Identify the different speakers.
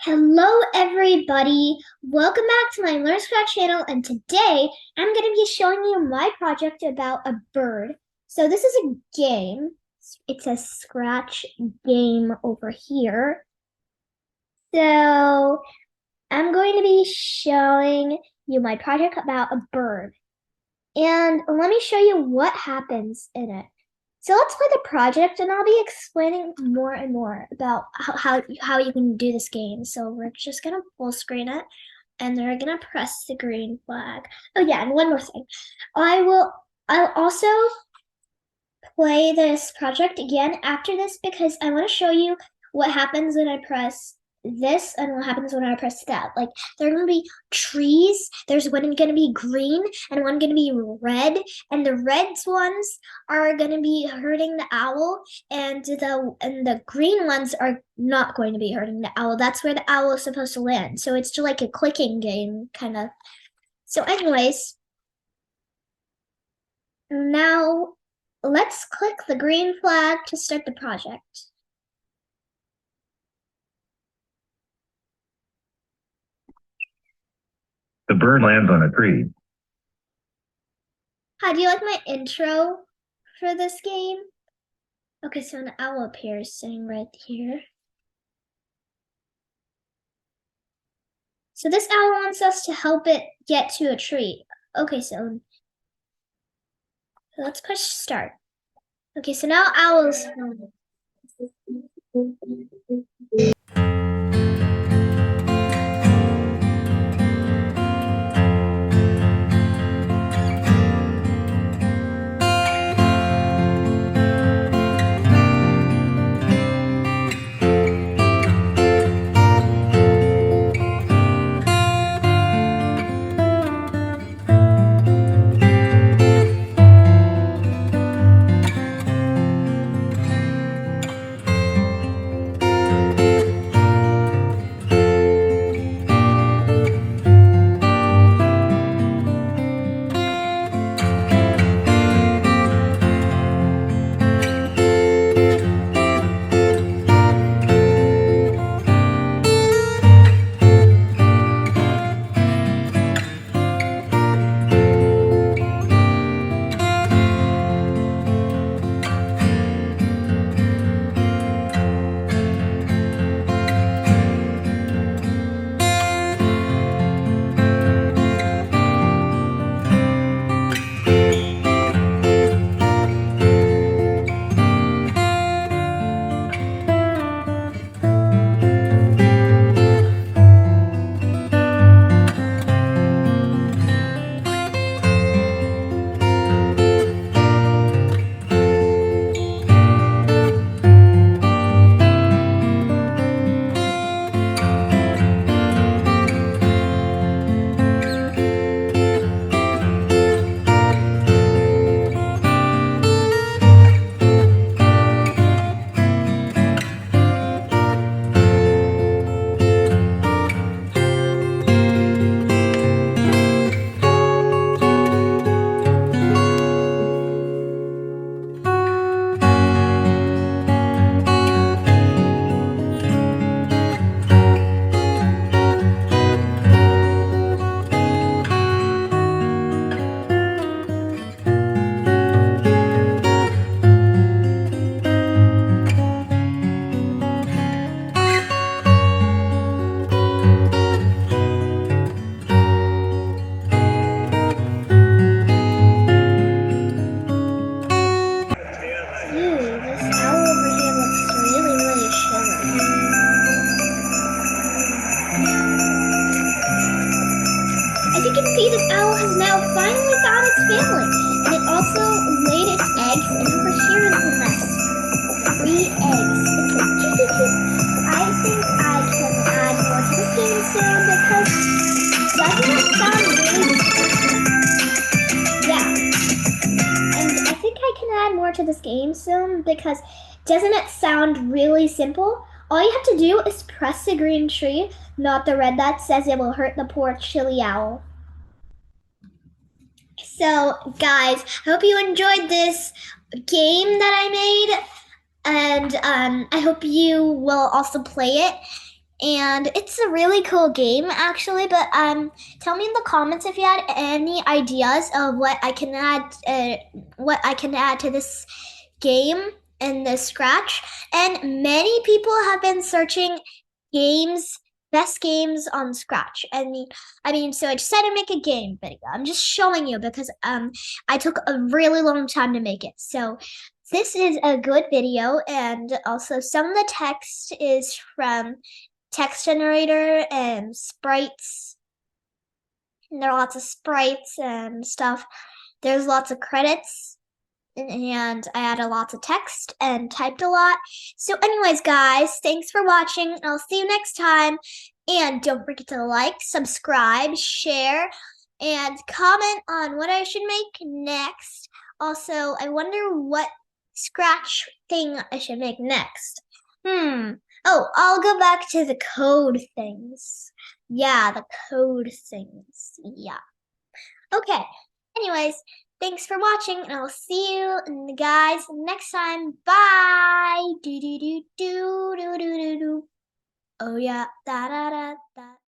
Speaker 1: Hello, everybody. Welcome back to my Learn Scratch channel, and today I'm going to be showing you my project about a bird. So this is a game. It's a Scratch game over here. So I'm going to be showing you my project about a bird. And let me show you what happens in it. So let's play the project, and I'll be explaining more and more about how you can do this game. So we're just gonna full screen it, and they're gonna press the green flag. Oh yeah, and one more thing, I'll also play this project again after this because I want to show you what happens when I press this and what happens when I press that. Like there are gonna be trees. There's one gonna be green and one gonna be red, and the red ones are gonna be hurting the owl, and the green ones are not going to be hurting the owl. That's where the owl is supposed to land. So it's just like a clicking game, kind of. So, anyways, now let's click the green flag to start the project.
Speaker 2: The bird lands on a tree.
Speaker 1: Hi, do you like my intro for this game? Okay, so an owl appears sitting right here. So this owl wants us to help it get to a tree. Okay, so let's push start. Okay, so now owls. This owl over here looks really shivering. As you can see, this owl has now finally found its family, and it also laid its eggs, and over here is the nest. 3 eggs. I think I can add more to this game soon because doesn't it sound really... Yeah. And I think I can add more to this game soon because doesn't it sound really simple? All you have to do is press the green tree, not the red that says it will hurt the poor chilly owl. So, guys, I hope you enjoyed this game that I made, and I hope you will also play it. And it's a really cool game actually, but tell me in the comments if you had any ideas of what I can add to this game in the Scratch. And many people have been searching games, best games on Scratch. So I decided to make a game video. I'm just showing you because I took a really long time to make it. So this is a good video, and also some of the text is from text generator and sprites. And there are lots of sprites and stuff. There's lots of credits, and I added lots of text and typed a lot. So, anyways, guys, thanks for watching. I'll see you next time. And don't forget to like, subscribe, share, and comment on what I should make next. Also, I wonder what Scratch thing I should make next. Oh, I'll go back to the code things. Yeah, the code things. Yeah. Okay. Anyways, thanks for watching, and I'll see you guys next time. Bye. Do do do do do do do do. Oh yeah. Da da da da.